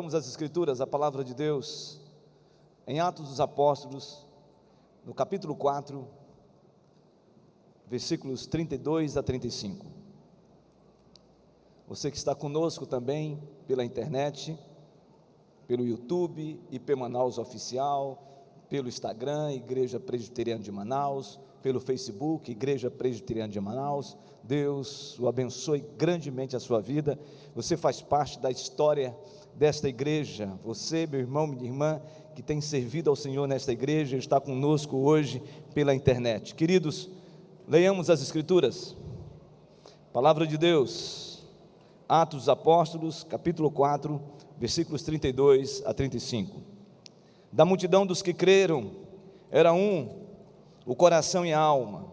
Abramos as Escrituras, a palavra de Deus, em Atos dos Apóstolos, no capítulo 4, versículos 32 a 35. Você que está conosco também pela internet, pelo YouTube, IP Manaus Oficial, pelo Instagram, Igreja Presbiteriana de Manaus, pelo Facebook, Igreja Presbiteriana de Manaus, Deus o abençoe grandemente a sua vida. Você faz parte da história desta igreja. Você, meu irmão, minha irmã, que tem servido ao Senhor nesta igreja, está conosco hoje pela internet. Queridos, leiamos as Escrituras. Palavra de Deus, Atos dos Apóstolos, capítulo 4, versículos 32 a 35. Da multidão dos que creram, era o coração e a alma.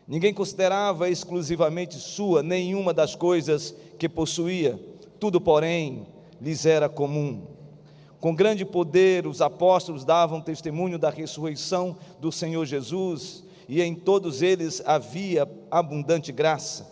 Ninguém considerava exclusivamente sua nenhuma das coisas que possuía, tudo, porém, lhes era comum. Com grande poder, os apóstolos davam testemunho da ressurreição do Senhor Jesus, e em todos eles havia abundante graça,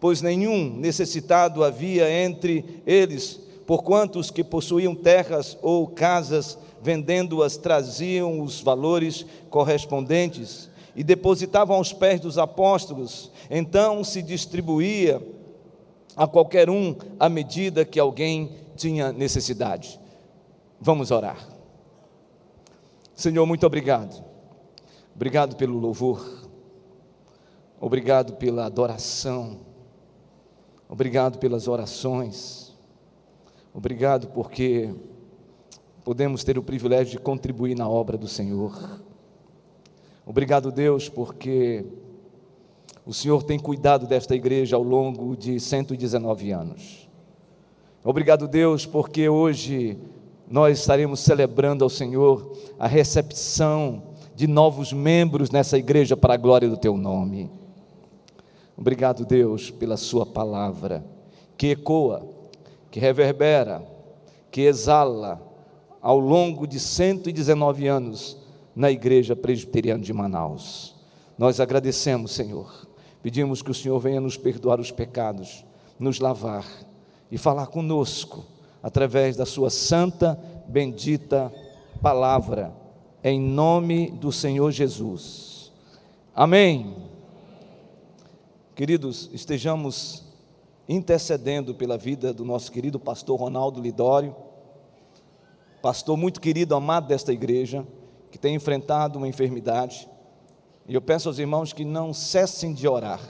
pois nenhum necessitado havia entre eles, porquanto os que possuíam terras ou casas, vendendo-as, traziam os valores correspondentes e depositavam aos pés dos apóstolos. Então se distribuía a qualquer um à medida que alguém tinha necessidade. Vamos orar. Senhor, muito obrigado. Obrigado pelo louvor. Obrigado pela adoração. Obrigado pelas orações. Obrigado porque podemos ter o privilégio de contribuir na obra do Senhor. Obrigado, Deus, porque o Senhor tem cuidado desta igreja ao longo de 119 anos. Obrigado, Deus, porque hoje nós estaremos celebrando ao Senhor a recepção de novos membros nessa igreja para a glória do Teu nome. Obrigado, Deus, pela Sua palavra, que ecoa, que reverbera, que exala ao longo de 119 anos na Igreja Presbiteriana de Manaus. Nós agradecemos, Senhor, pedimos que o Senhor venha nos perdoar os pecados, nos lavar e falar conosco através da Sua santa, bendita palavra, em nome do Senhor Jesus. Amém. Queridos, estejamos intercedendo pela vida do nosso querido pastor Ronaldo Lidório, pastor muito querido, amado desta igreja, que tem enfrentado uma enfermidade, e eu peço aos irmãos que não cessem de orar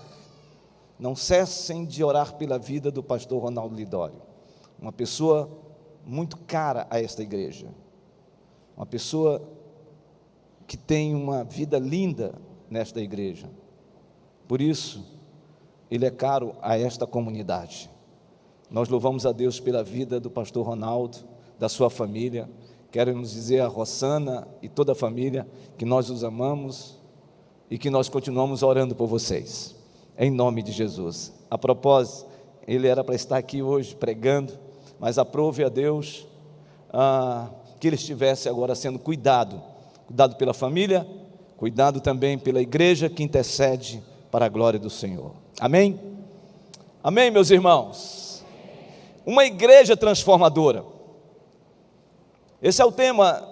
pela vida do pastor Ronaldo Lidório, uma pessoa muito cara a esta igreja, uma pessoa que tem uma vida linda nesta igreja, por isso, ele é caro a esta comunidade. Nós louvamos a Deus pela vida do pastor Ronaldo, da sua família. Quero nos dizer a Rossana e toda a família que nós os amamos e que nós continuamos orando por vocês, em nome de Jesus. A propósito, ele era para estar aqui hoje pregando, mas aprove a Deus que ele estivesse agora sendo cuidado pela família, cuidado também pela igreja que intercede para a glória do Senhor. Amém? Amém, meus irmãos? Uma igreja transformadora. Esse é o tema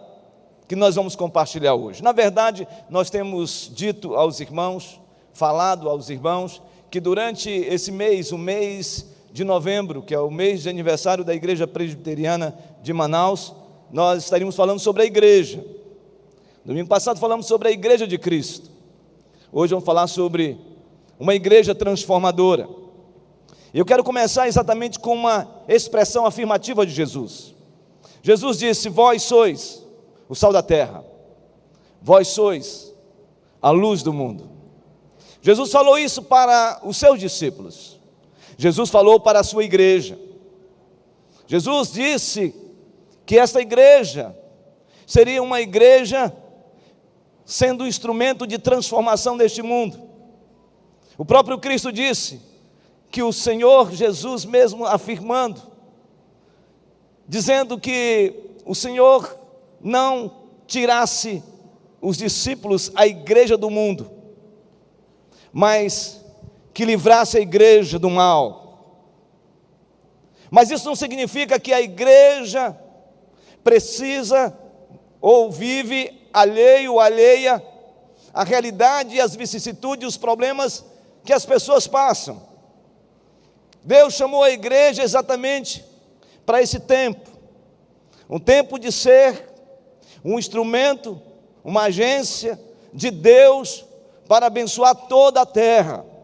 que nós vamos compartilhar hoje. Na verdade, nós temos dito aos irmãos, falado aos irmãos, que durante esse mês, o mês de novembro, que é o mês de aniversário da Igreja Presbiteriana de Manaus, nós estaríamos falando sobre a igreja. Domingo passado falamos sobre a igreja de Cristo. Hoje vamos falar sobre uma igreja transformadora. Eu quero começar exatamente com uma expressão afirmativa de Jesus. Jesus disse: vós sois o sal da terra, vós sois a luz do mundo. Jesus falou isso para os seus discípulos, Jesus falou para a sua igreja. Jesus disse que esta igreja seria uma igreja sendo instrumento de transformação deste mundo. O próprio Cristo disse que o Senhor Jesus mesmo afirmando, dizendo que o Senhor não tirasse os discípulos, a igreja do mundo, mas que livrasse a igreja do mal. Mas isso não significa que a igreja precisa ou vive alheio ou alheia à realidade e às vicissitudes e os problemas que as pessoas passam. Deus chamou a igreja exatamente para esse tempo, um tempo de ser um instrumento, uma agência de Deus para abençoar toda a terra.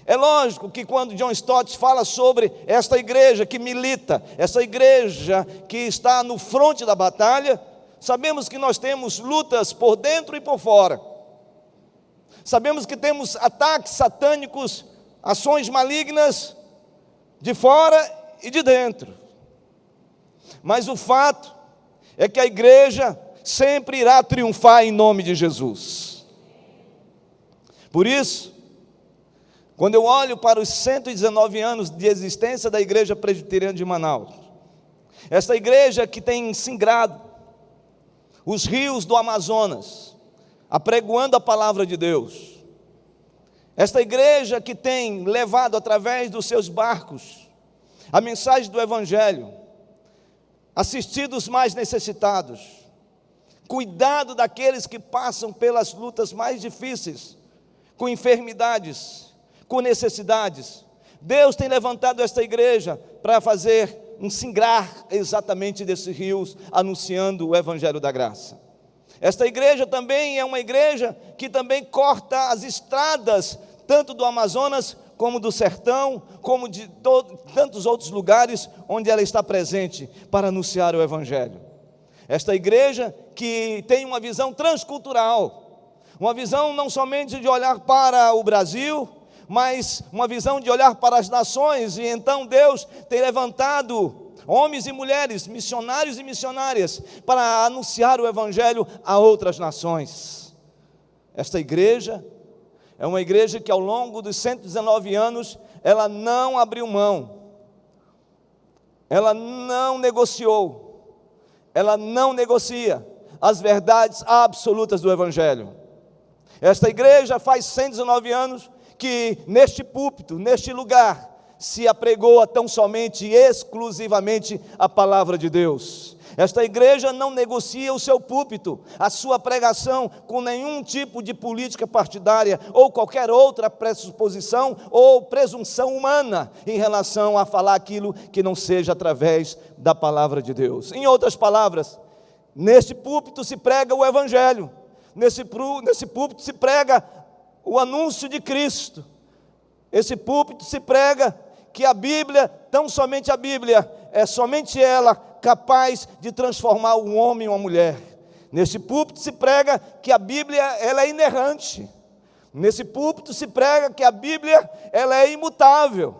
É lógico que quando John Stott fala sobre esta igreja que milita, essa igreja que está no fronte da batalha, sabemos que nós temos lutas por dentro e por fora. Sabemos que temos ataques satânicos, ações malignas de fora e de dentro. Mas o fato é que a igreja sempre irá triunfar em nome de Jesus. Por isso, quando eu olho para os 119 anos de existência da Igreja Presbiteriana de Manaus, esta igreja que tem singrado os rios do Amazonas, apregoando a palavra de Deus, esta igreja que tem levado através dos seus barcos a mensagem do Evangelho, assistido os mais necessitados, cuidado daqueles que passam pelas lutas mais difíceis, com enfermidades, com necessidades. Deus tem levantado esta igreja para fazer um singrar exatamente desses rios, anunciando o Evangelho da graça. Esta igreja também é uma igreja que também corta as estradas, tanto do Amazonas, como do sertão, como de tantos outros lugares onde ela está presente para anunciar o Evangelho. Esta igreja que tem uma visão transcultural, uma visão não somente de olhar para o Brasil, mas uma visão de olhar para as nações, e então Deus tem levantado homens e mulheres, missionários e missionárias, para anunciar o Evangelho a outras nações. Esta igreja é uma igreja que ao longo dos 119 anos, ela não abriu mão, ela não negociou, ela não negocia as verdades absolutas do Evangelho. Esta igreja faz 119 anos que neste púlpito, neste lugar, se apregoa tão somente e exclusivamente a palavra de Deus. Esta igreja não negocia o seu púlpito, a sua pregação, com nenhum tipo de política partidária ou qualquer outra pressuposição ou presunção humana em relação a falar aquilo que não seja através da palavra de Deus. Em outras palavras, neste púlpito se prega o Evangelho, nesse púlpito se prega o anúncio de Cristo. Esse púlpito se prega que a Bíblia, tão somente a Bíblia, é somente ela capaz de transformar um homem em uma mulher. Nesse púlpito se prega que a Bíblia, ela é inerrante. Nesse púlpito se prega que a Bíblia, ela é imutável.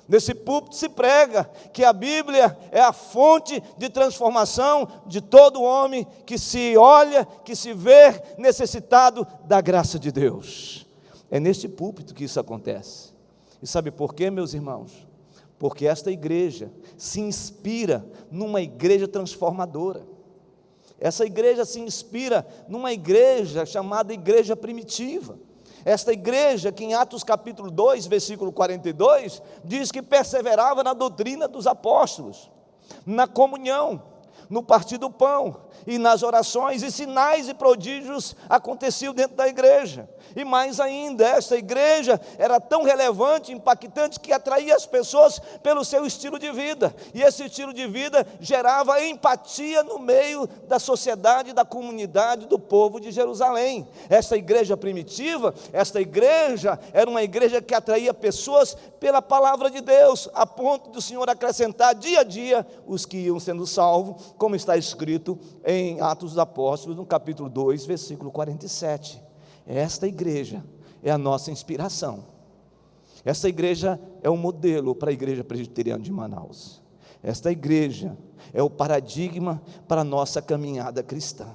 Nesse púlpito se prega que a Bíblia é a fonte de transformação de todo homem que se olha, que se vê necessitado da graça de Deus. É neste púlpito que isso acontece. E sabe por quê, meus irmãos? Porque esta igreja se inspira numa igreja transformadora. Essa igreja se inspira numa igreja chamada igreja primitiva. Esta igreja que em Atos capítulo 2, versículo 42, diz que perseverava na doutrina dos apóstolos, na comunhão, no partir do pão e nas orações, e sinais e prodígios aconteciam dentro da igreja. E mais ainda, essa igreja era tão relevante, impactante, que atraía as pessoas pelo seu estilo de vida, e esse estilo de vida gerava empatia no meio da sociedade, da comunidade, do povo de Jerusalém. Essa igreja primitiva, esta igreja era uma igreja que atraía pessoas pela palavra de Deus, a ponto do Senhor acrescentar dia a dia os que iam sendo salvos, como está escrito em Atos dos Apóstolos, no capítulo 2, versículo 47. Esta igreja é a nossa inspiração. Esta igreja é o modelo para a Igreja Presbiteriana de Manaus. Esta igreja é o paradigma para a nossa caminhada cristã.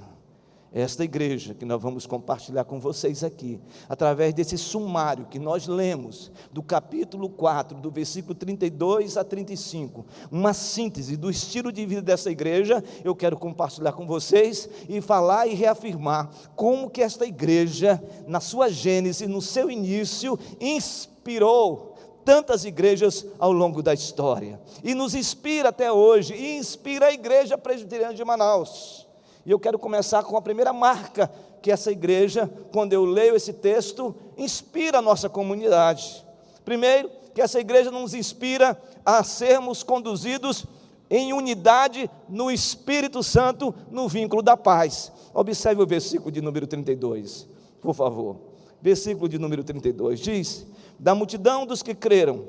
Esta igreja que nós vamos compartilhar com vocês aqui, através desse sumário que nós lemos, do capítulo 4, do versículo 32 a 35, uma síntese do estilo de vida dessa igreja, eu quero compartilhar com vocês e falar e reafirmar como que esta igreja, na sua gênese, no seu início, inspirou tantas igrejas ao longo da história, e nos inspira até hoje, e inspira a Igreja Presbiteriana de Manaus. E eu quero começar com a primeira marca que essa igreja, quando eu leio esse texto, inspira a nossa comunidade. Primeiro, que essa igreja nos inspira a sermos conduzidos em unidade no Espírito Santo, no vínculo da paz. Observe o versículo de número 32, por favor. Versículo de número 32, diz: da multidão dos que creram,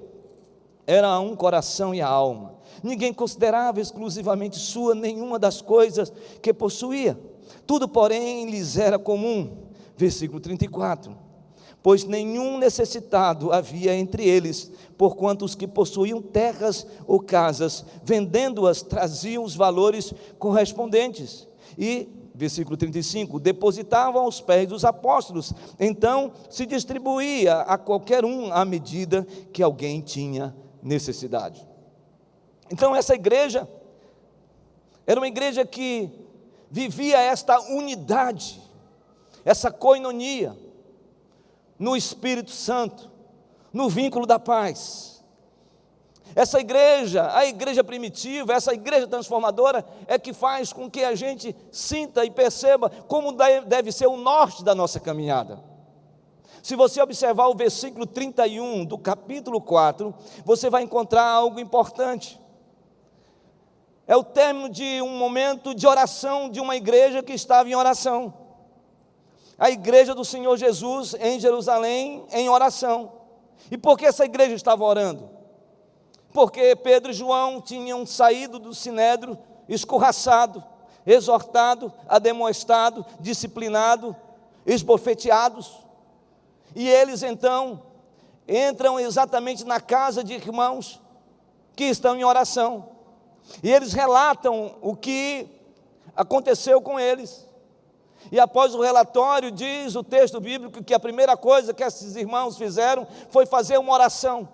era um coração e a alma. Ninguém considerava exclusivamente sua nenhuma das coisas que possuía. Tudo, porém, lhes era comum. Versículo 34. Pois nenhum necessitado havia entre eles, porquanto os que possuíam terras ou casas, vendendo-as, traziam os valores correspondentes. E, versículo 35, depositavam aos pés dos apóstolos. Então se distribuía a qualquer um à medida que alguém tinha necessidade. Então essa igreja era uma igreja que vivia esta unidade, essa koinonia, no Espírito Santo, no vínculo da paz. Essa igreja, a igreja primitiva, essa igreja transformadora, é que faz com que a gente sinta e perceba como deve ser o norte da nossa caminhada. Se você observar o versículo 31 do capítulo 4, você vai encontrar algo importante. É o término de um momento de oração de uma igreja que estava em oração. A igreja do Senhor Jesus em Jerusalém em oração. E por que essa igreja estava orando? Porque Pedro e João tinham saído do sinédrio escorraçado, exortado, ademoestado, disciplinado, esbofeteados. E eles então entram exatamente na casa de irmãos que estão em oração. E eles relatam o que aconteceu com eles. E após o relatório, diz o texto bíblico que a primeira coisa que esses irmãos fizeram foi fazer uma oração.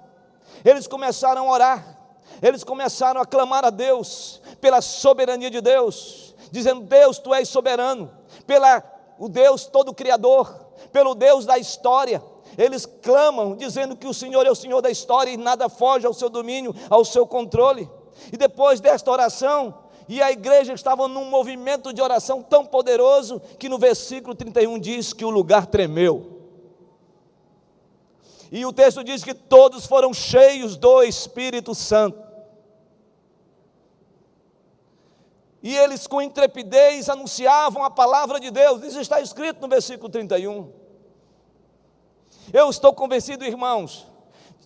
Eles começaram a orar, eles começaram a clamar a Deus, pela soberania de Deus, dizendo: Deus, Tu és soberano, o Deus todo criador, pelo Deus da história. Eles clamam, dizendo que o Senhor é o Senhor da história e nada foge ao seu domínio, ao seu controle. E depois desta oração, e a igreja estava num movimento de oração tão poderoso, que no versículo 31 diz que o lugar tremeu. E o texto diz que todos foram cheios do Espírito Santo. E eles com intrepidez anunciavam a palavra de Deus. Isso está escrito no versículo 31. Eu estou convencido, irmãos,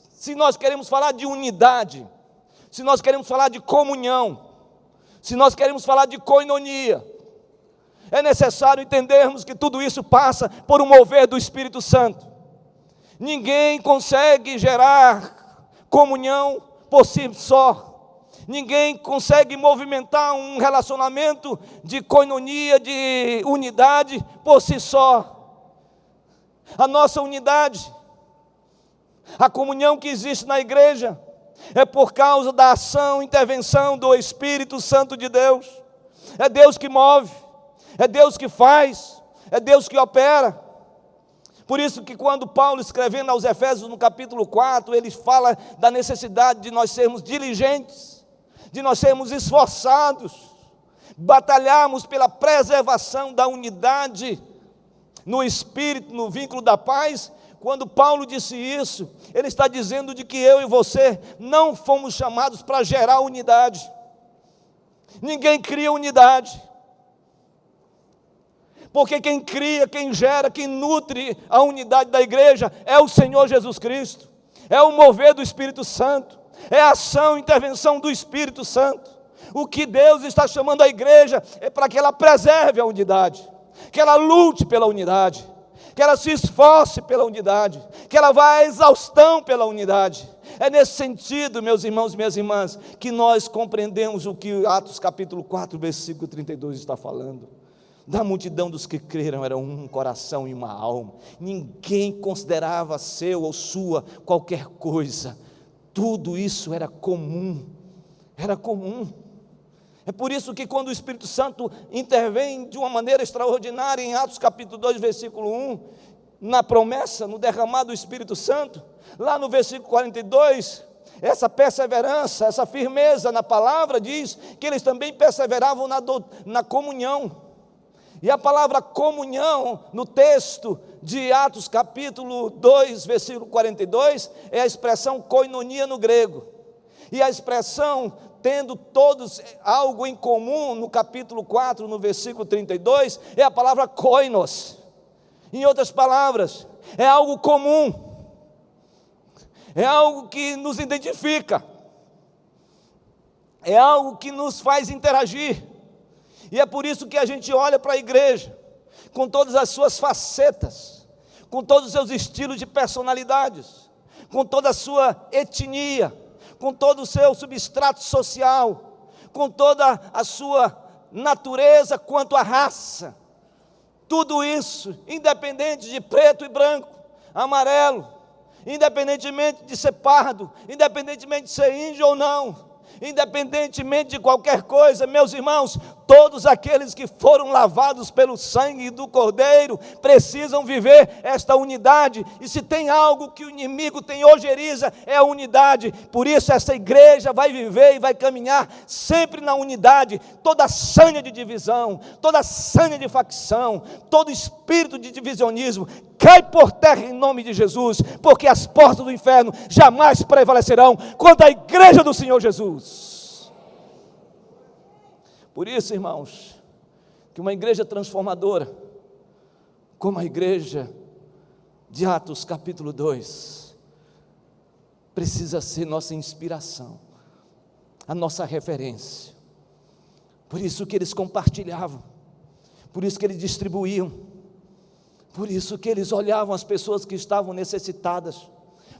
se nós queremos falar de unidade, se nós queremos falar de comunhão, se nós queremos falar de koinonia, é necessário entendermos que tudo isso passa por um mover do Espírito Santo. Ninguém consegue gerar comunhão por si só. Ninguém consegue movimentar um relacionamento de koinonia, de unidade por si só. A nossa unidade, a comunhão que existe na igreja, é por causa da ação, intervenção do Espírito Santo de Deus. É Deus que move, é Deus que faz, é Deus que opera. Por isso que quando Paulo, escrevendo aos Efésios no capítulo 4, ele fala da necessidade de nós sermos diligentes, de nós sermos esforçados, batalharmos pela preservação da unidade no Espírito, no vínculo da paz. Quando Paulo disse isso, ele está dizendo de que eu e você não fomos chamados para gerar unidade. Ninguém cria unidade. Porque quem cria, quem gera, quem nutre a unidade da igreja é o Senhor Jesus Cristo. É o mover do Espírito Santo. É a ação e intervenção do Espírito Santo. O que Deus está chamando a igreja é para que ela preserve a unidade, que ela lute pela unidade, que ela se esforce pela unidade, que ela vá à exaustão pela unidade. É nesse sentido, meus irmãos e minhas irmãs, que nós compreendemos o que Atos capítulo 4, versículo 32 está falando. Da multidão dos que creram era um coração e uma alma. Ninguém considerava seu ou sua qualquer coisa. Tudo isso era comum. Era comum. É por isso que quando o Espírito Santo intervém de uma maneira extraordinária em Atos capítulo 2, versículo 1, na promessa, no derramar do Espírito Santo, lá no versículo 42, essa perseverança, essa firmeza na palavra diz que eles também perseveravam na comunhão. E a palavra comunhão, no texto de Atos capítulo 2, versículo 42, é a expressão koinonia no grego. E a expressão tendo todos algo em comum, no capítulo 4, no versículo 32, é a palavra koinos. Em outras palavras, é algo comum, é algo que nos identifica, é algo que nos faz interagir. E é por isso que a gente olha para a igreja, com todas as suas facetas, com todos os seus estilos de personalidades, com toda a sua etnia, com todo o seu substrato social, com toda a sua natureza quanto à raça. Tudo isso, independente de preto e branco, amarelo, independentemente de ser pardo, independentemente de ser índio ou não, independentemente de qualquer coisa, meus irmãos, todos aqueles que foram lavados pelo sangue do Cordeiro precisam viver esta unidade. E se tem algo que o inimigo tem ojeriza, é a unidade. Por isso essa igreja vai viver e vai caminhar sempre na unidade. Toda sanha de divisão, toda sanha de facção, todo espírito de divisionismo cai por terra em nome de Jesus, porque as portas do inferno jamais prevalecerão contra a igreja do Senhor Jesus. Por isso, irmãos, que uma igreja transformadora, como a igreja de Atos capítulo 2, precisa ser nossa inspiração, a nossa referência. Por isso que eles compartilhavam, por isso que eles distribuíam, por isso que eles olhavam as pessoas que estavam necessitadas,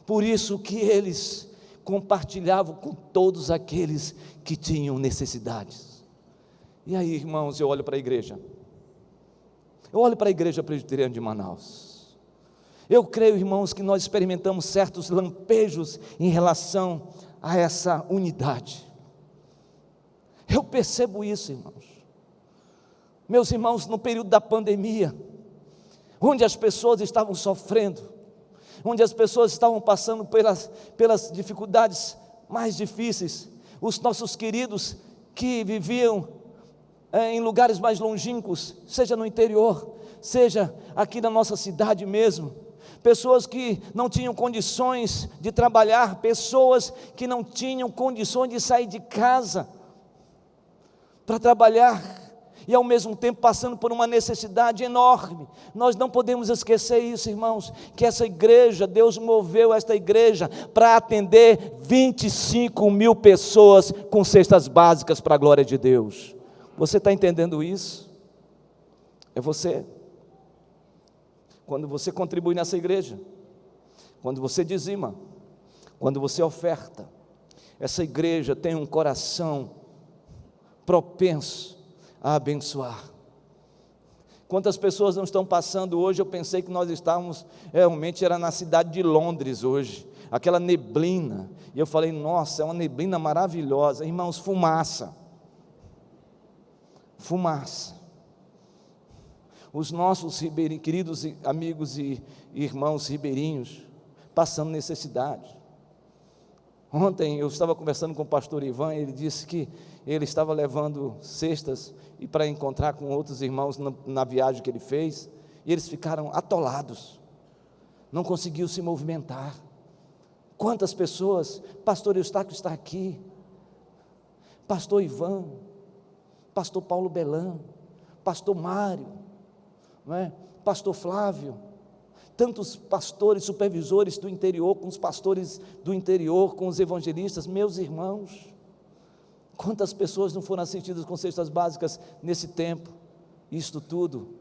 por isso que eles compartilhavam com todos aqueles que tinham necessidades. E aí, irmãos, eu olho para a igreja presbiteriana de Manaus. Eu creio, irmãos, que nós experimentamos certos lampejos em relação a essa unidade. Eu percebo isso, irmãos. Meus irmãos, no período da pandemia, onde as pessoas estavam sofrendo, onde as pessoas estavam passando pelas dificuldades mais difíceis, os nossos queridos que viviam em lugares mais longínquos, seja no interior, seja aqui na nossa cidade mesmo, pessoas que não tinham condições de trabalhar, pessoas que não tinham condições de sair de casa para trabalhar, e ao mesmo tempo passando por uma necessidade enorme. Nós não podemos esquecer isso, irmãos, que essa igreja, Deus moveu esta igreja para atender 25 mil pessoas com cestas básicas para a glória de Deus. Você está entendendo isso? É você. Quando você contribui nessa igreja, quando você dizima, quando você oferta, essa igreja tem um coração propenso a abençoar. Quantas pessoas não estão passando hoje? Eu pensei que nós estávamos, realmente era na cidade de Londres hoje, aquela neblina, e eu falei, nossa, é uma neblina maravilhosa, irmãos, fumaça, os nossos queridos amigos e irmãos ribeirinhos, passando necessidade. Ontem eu estava conversando com o pastor Ivan, ele disse que ele estava levando cestas e para encontrar com outros irmãos na viagem que ele fez, e eles ficaram atolados, não conseguiam se movimentar. Quantas pessoas, pastor Eustáquio está aqui, pastor Ivan, pastor Paulo Belan, pastor Mário, não é? Pastor Flávio, tantos pastores, supervisores do interior, com os pastores do interior, com os evangelistas, meus irmãos, quantas pessoas não foram assistidas com cestas básicas nesse tempo? Isto tudo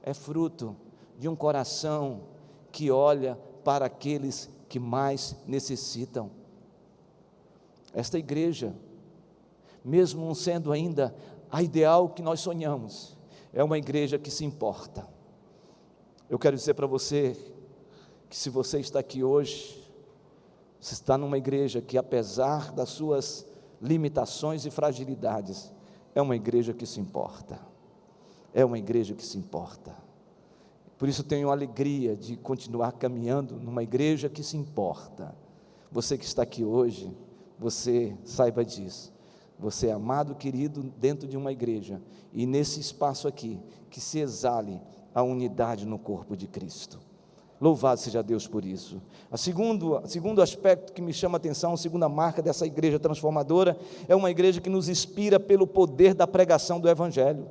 é fruto de um coração que olha para aqueles que mais necessitam. Esta igreja, mesmo não sendo ainda a ideal que nós sonhamos, é uma igreja que se importa. Eu quero dizer para você, que se você está aqui hoje, você está numa igreja que, apesar das suas limitações e fragilidades, é uma igreja que se importa, é uma igreja que se importa. Por isso tenho alegria de continuar caminhando numa igreja que se importa. Você que está aqui hoje, você saiba disso. Você é amado, querido, dentro de uma igreja, e nesse espaço aqui, que se exale a unidade no corpo de Cristo. Louvado seja Deus por isso. O segundo aspecto que me chama a atenção, a segunda marca dessa igreja transformadora, é uma igreja que nos inspira pelo poder da pregação do Evangelho.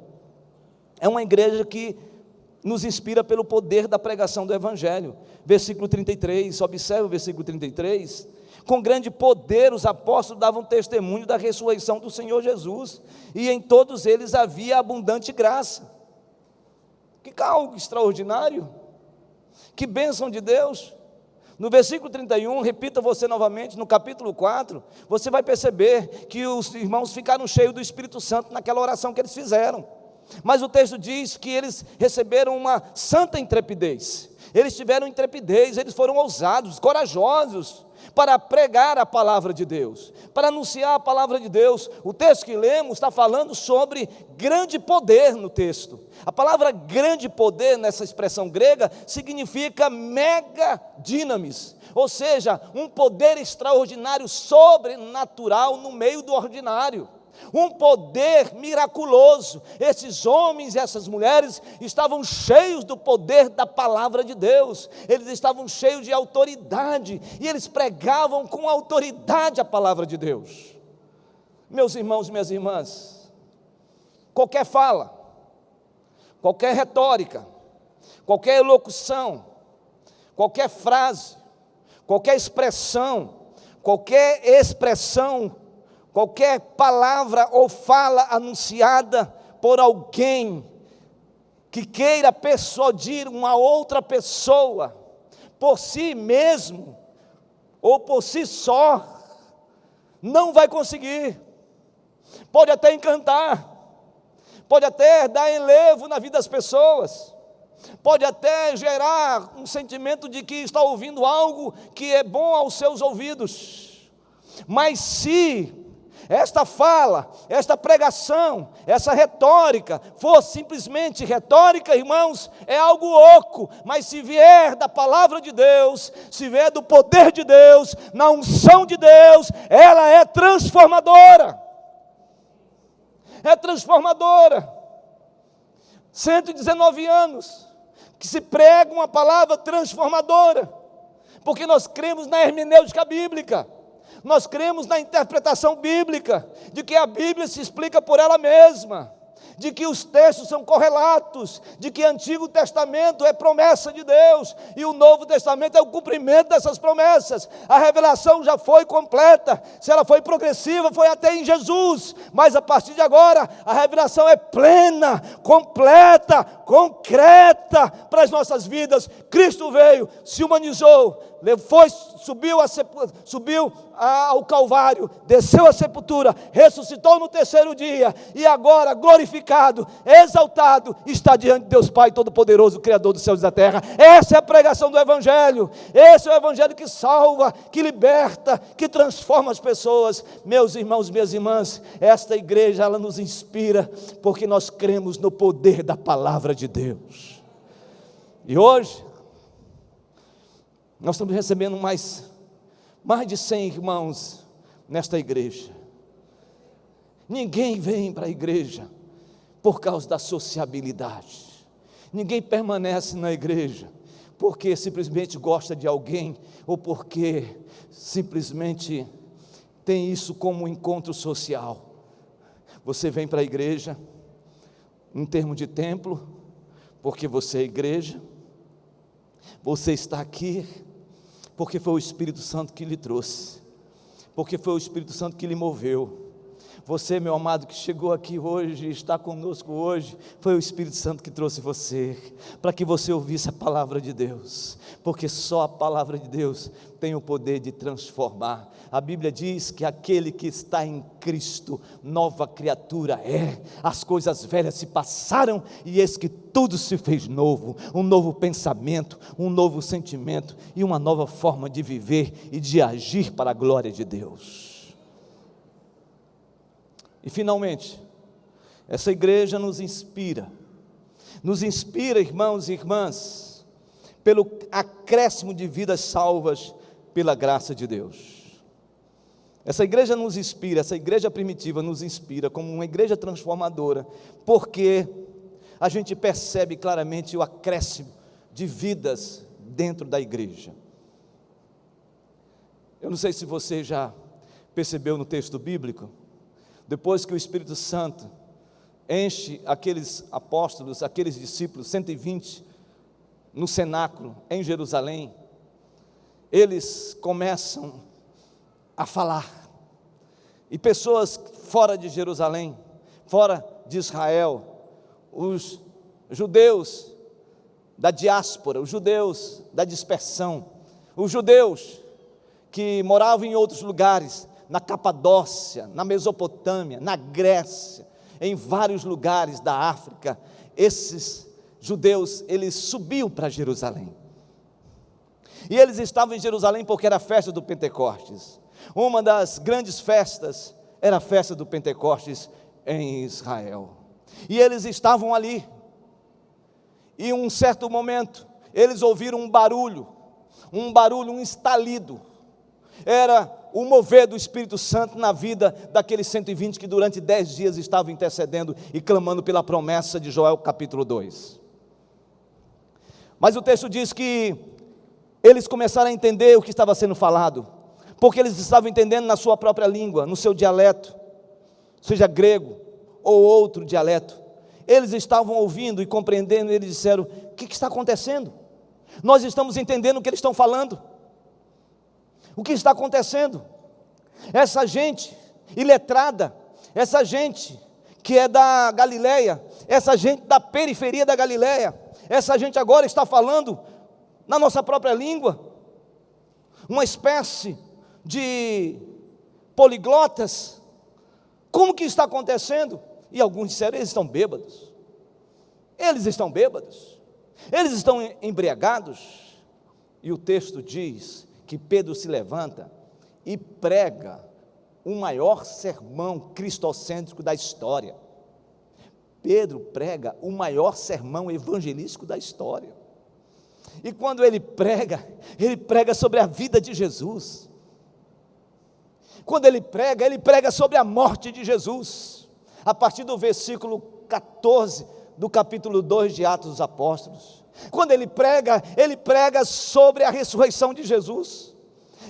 É uma igreja que nos inspira pelo poder da pregação do Evangelho. Versículo 33, observe o versículo 33. Com grande poder os apóstolos davam testemunho da ressurreição do Senhor Jesus, e em todos eles havia abundante graça. Que algo extraordinário, que bênção de Deus. No versículo 31, repita você novamente, no capítulo 4, você vai perceber que os irmãos ficaram cheios do Espírito Santo naquela oração que eles fizeram. Mas o texto diz que eles receberam uma santa intrepidez, eles tiveram intrepidez, eles foram ousados, corajosos, para pregar a palavra de Deus, para anunciar a palavra de Deus. O texto que lemos está falando sobre grande poder no texto. A palavra grande poder, nessa expressão grega, significa mega dinamis, ou seja, um poder extraordinário, sobrenatural no meio do ordinário. Um poder miraculoso. Esses homens e essas mulheres estavam cheios do poder da palavra de Deus, eles estavam cheios de autoridade, e eles pregavam com autoridade a palavra de Deus. Meus irmãos e minhas irmãs, qualquer fala, qualquer retórica, qualquer elocução, qualquer frase, qualquer expressão, qualquer palavra ou fala anunciada por alguém que queira persuadir uma outra pessoa por si mesmo ou por si só, não vai conseguir. Pode até encantar, pode até dar enlevo na vida das pessoas, pode até gerar um sentimento de que está ouvindo algo que é bom aos seus ouvidos, mas se esta fala, esta pregação, essa retórica for simplesmente retórica, irmãos, é algo oco. Mas se vier da palavra de Deus, se vier do poder de Deus, na unção de Deus, ela é transformadora. É transformadora. 119 anos que se prega uma palavra transformadora, porque nós cremos na hermenêutica bíblica. Nós cremos na interpretação bíblica, de que a Bíblia se explica por ela mesma, de que os textos são correlatos, de que o Antigo Testamento é promessa de Deus, e o Novo Testamento é o cumprimento dessas promessas. A revelação já foi completa, se ela foi progressiva, foi até em Jesus, mas a partir de agora, a revelação é plena, completa, concreta para as nossas vidas. Cristo veio, se humanizou, subiu ao Calvário, desceu à sepultura, ressuscitou no terceiro dia, e agora glorificado, exaltado, está diante de Deus Pai Todo-Poderoso, Criador dos céus e da terra. Essa é a pregação do Evangelho, esse é o Evangelho que salva, que liberta, que transforma as pessoas. Meus irmãos e minhas irmãs, esta igreja, ela nos inspira, porque nós cremos no poder da palavra de Deus. E hoje, nós estamos recebendo mais de 100 irmãos nesta igreja. Ninguém vem para a igreja por causa da sociabilidade. Ninguém permanece na igreja porque simplesmente gosta de alguém, ou porque simplesmente tem isso como um encontro social. Você vem para a igreja, em termos de templo, porque você é igreja. Você está aqui porque foi o Espírito Santo que lhe trouxe, porque foi o Espírito Santo que lhe moveu. Você, meu amado, que chegou aqui hoje, está conosco hoje, foi o Espírito Santo que trouxe você, para que você ouvisse a palavra de Deus, porque só a palavra de Deus tem o poder de transformar. A Bíblia diz que aquele que está em Cristo, nova criatura é. As coisas velhas se passaram, e eis que tudo se fez novo. Um novo pensamento, um novo sentimento, e uma nova forma de viver e de agir para a glória de Deus. E finalmente, essa igreja nos inspira nos inspira, irmãos e irmãs, pelo acréscimo de vidas salvas pela graça de Deus. Essa igreja nos inspira, essa igreja primitiva nos inspira como uma igreja transformadora, porque a gente percebe claramente o acréscimo de vidas dentro da igreja. Eu não sei se você já percebeu no texto bíblico, depois que o Espírito Santo enche aqueles apóstolos, aqueles discípulos, 120, no cenáculo, em Jerusalém, eles começam a falar, e pessoas fora de Jerusalém, fora de Israel, os judeus da diáspora, os judeus da dispersão, os judeus que moravam em outros lugares, na Capadócia, na Mesopotâmia, na Grécia, em vários lugares da África, esses judeus, eles subiam para Jerusalém, e eles estavam em Jerusalém porque era a festa do Pentecostes. Uma das grandes festas era a festa do Pentecostes em Israel, e eles estavam ali, e em um certo momento, eles ouviram um barulho, um estalido, era o mover do Espírito Santo na vida daqueles 120 que durante 10 dias estavam intercedendo e clamando pela promessa de Joel capítulo 2, mas o texto diz que eles começaram a entender o que estava sendo falado, porque eles estavam entendendo na sua própria língua, no seu dialeto, seja grego ou outro dialeto, eles estavam ouvindo e compreendendo, e eles disseram: o que está acontecendo? Nós estamos entendendo o que eles estão falando, o que está acontecendo? Essa gente iletrada, essa gente que é da Galileia, essa gente da periferia da Galileia, essa gente agora está falando na nossa própria língua, uma espécie de poliglotas. Como que está acontecendo? E alguns disseram: eles estão bêbados, eles estão embriagados. E o texto diz que Pedro se levanta e prega o maior sermão cristocêntrico da história. Pedro prega o maior sermão evangelístico da história, e quando ele prega sobre a vida de Jesus. Quando ele prega sobre a morte de Jesus, a partir do versículo 14 do capítulo 2 de Atos dos Apóstolos. Quando ele prega sobre a ressurreição de Jesus.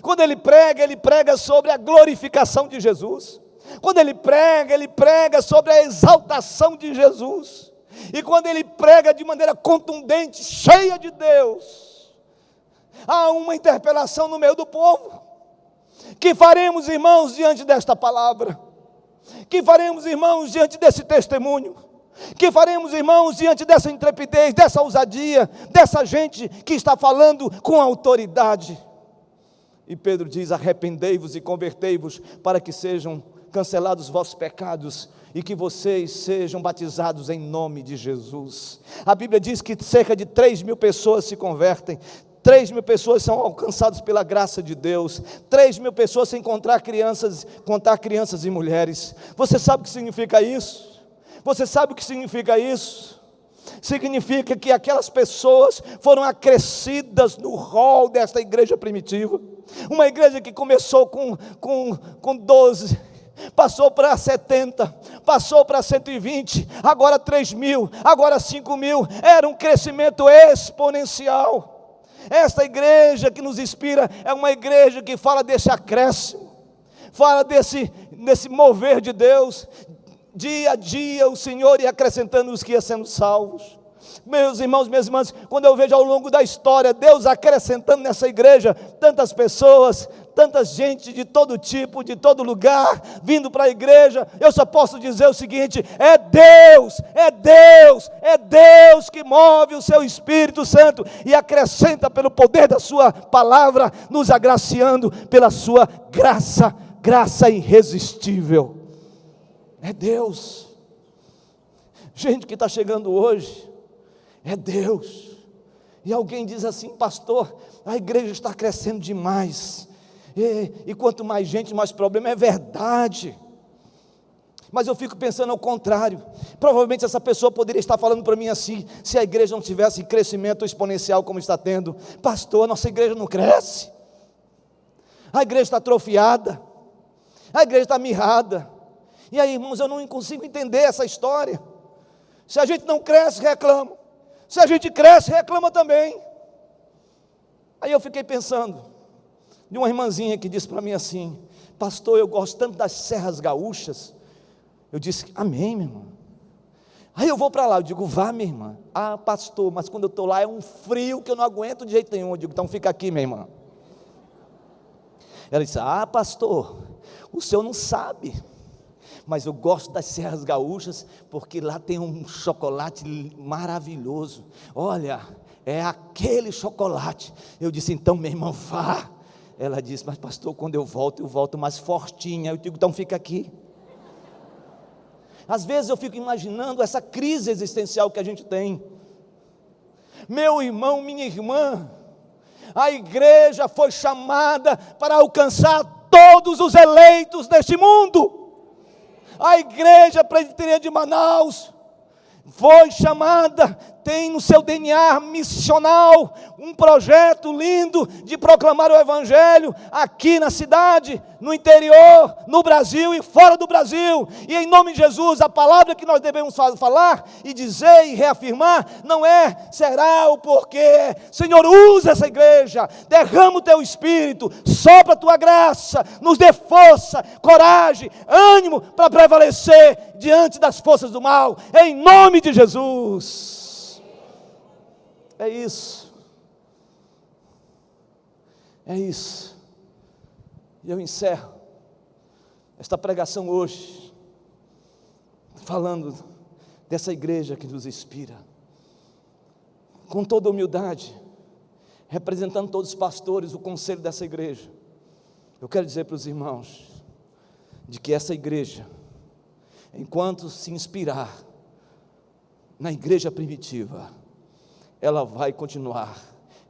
Quando ele prega sobre a glorificação de Jesus. Quando ele prega sobre a exaltação de Jesus. E quando ele prega de maneira contundente, cheia de Deus, há uma interpelação no meio do povo. Que faremos, irmãos, diante desta palavra? Que faremos, irmãos, diante desse testemunho? Que faremos, irmãos, diante dessa intrepidez, dessa ousadia, dessa gente que está falando com autoridade? E Pedro diz: arrependei-vos e convertei-vos, para que sejam cancelados os vossos pecados, e que vocês sejam batizados em nome de Jesus. A Bíblia diz que cerca de 3.000 pessoas se convertem, 3.000 pessoas são alcançadas pela graça de Deus, 3.000 pessoas sem contar crianças e mulheres. Você sabe o que significa isso? Você sabe o que significa isso? Significa que aquelas pessoas foram acrescidas no rol desta igreja primitiva, uma igreja que começou com 12, passou para 70, passou para 120, agora 3.000, agora 5.000, era um crescimento exponencial. Esta igreja que nos inspira é uma igreja que fala desse acréscimo, fala desse mover de Deus. Dia a dia o Senhor ia acrescentando os que iam sendo salvos. Meus irmãos, minhas irmãs, quando eu vejo ao longo da história Deus acrescentando nessa igreja tantas pessoas, tanta gente de todo tipo, de todo lugar, vindo para a igreja, eu só posso dizer o seguinte: é Deus que move o seu Espírito Santo e acrescenta pelo poder da sua palavra, nos agraciando pela sua graça irresistível. É Deus. Gente que está chegando hoje, é Deus. E alguém diz assim: pastor, a igreja está crescendo demais, e quanto mais gente, mais problema. É verdade, Mas eu fico pensando ao contrário. Provavelmente essa pessoa poderia estar falando para mim assim: se a igreja não tivesse crescimento exponencial como está tendo, pastor, a nossa igreja não cresce, a igreja está atrofiada, a igreja está mirrada. E aí, irmãos, eu não consigo entender essa história. Se a gente não cresce, reclama. Se a gente cresce, reclama também. Aí eu fiquei pensando de uma irmãzinha que disse para mim assim: pastor, eu gosto tanto das serras gaúchas. Eu disse: amém, minha irmã. Aí eu vou para lá, eu digo: vá, minha irmã. Ah, pastor, mas quando eu estou lá é um frio que eu não aguento de jeito nenhum. Eu digo: então fica aqui, minha irmã. Ela disse: ah, pastor, o senhor não sabe, mas eu gosto das serras gaúchas, porque lá tem um chocolate maravilhoso. Olha, é aquele chocolate. Eu disse: então, minha irmã, vá. Ela disse: mas pastor, quando eu volto mais fortinha. Eu digo: então fica aqui. Às vezes eu fico imaginando essa crise existencial que a gente tem. Meu irmão, minha irmã, a igreja foi chamada para alcançar todos os eleitos deste mundo. A igreja presbiteriana de Manaus foi chamada, tem no seu DNA missional um projeto lindo de proclamar o evangelho aqui na cidade, no interior, no Brasil e fora do Brasil. E em nome de Jesus, a palavra que nós devemos falar e dizer e reafirmar não é será o porquê. Senhor, usa essa igreja, derrama o teu espírito, sopra a tua graça, nos dê força, coragem, ânimo para prevalecer diante das forças do mal, em nome de Jesus. É isso. É isso. E eu encerro esta pregação hoje falando dessa igreja que nos inspira, com toda humildade, representando todos os pastores, o conselho dessa igreja. Eu quero dizer para os irmãos de que essa igreja, enquanto se inspirar na igreja primitiva, ela vai continuar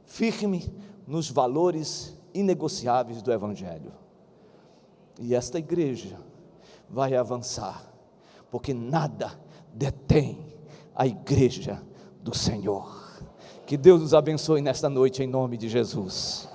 firme nos valores inegociáveis do evangelho. E esta igreja vai avançar, porque nada detém a igreja do Senhor. Que Deus nos abençoe nesta noite em nome de Jesus.